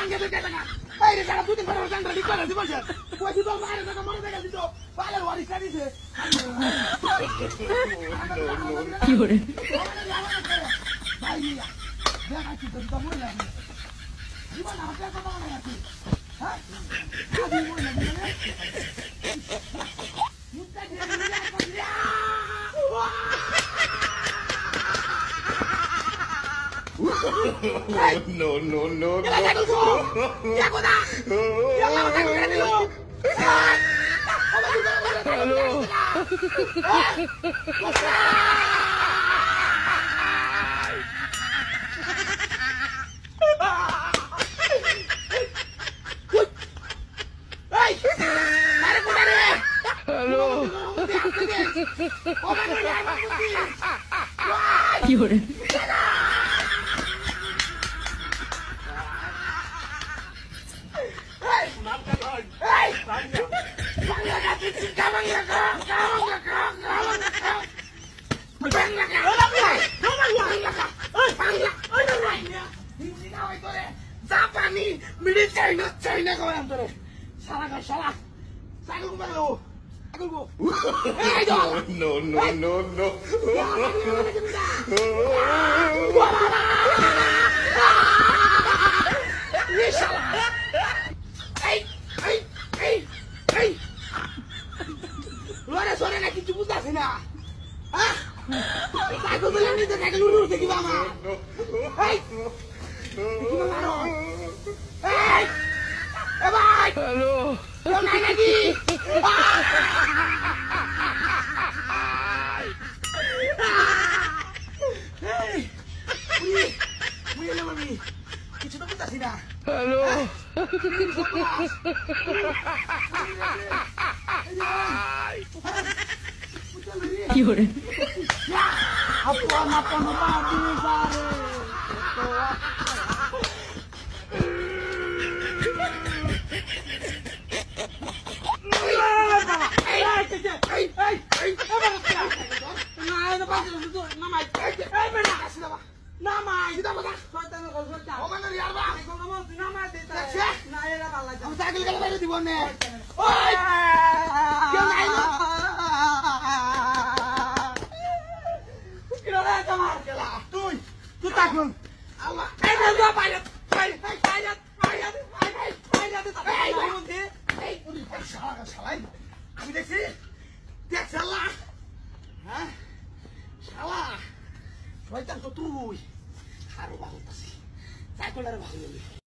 আঙ্গে দেখে দেখা এই রে যারা দুদিন পরে জানরা লিখা দিতে বলছে কই দিল মারে দেখা মরে দেখা দিত পালের ওয়ারিস দিছে কি করে ভাই মিয়া দেখা কি তো মরে যাবে জীবন আমাকে কথা বলে নাকি হ্যাঁ আদি মরে যাবে মুত্তা দিয়ে No, no, no, no. কি করে Zapani, military not China go after it. Salaga, Sala. Sago go. Sago go. No, no, no, no. Hey, hey, hey, hey. Luar suara nak kicu buta sini. Hah? Sago bilang ni tak ada lurus lagi mama. Hey. Hey! Eh, bye! Hello Don't main lagi! Hey! Mui lah, Mami. Kita tak putar sini. Hello কি করে Apa mati sare? Tu takut? Allah. Dua banyak. আমি দেখছি দেখ শালা হ্যাঁ শালা শয়তান তো তুই আরো ভালো আছিস সাইকেলের ভালো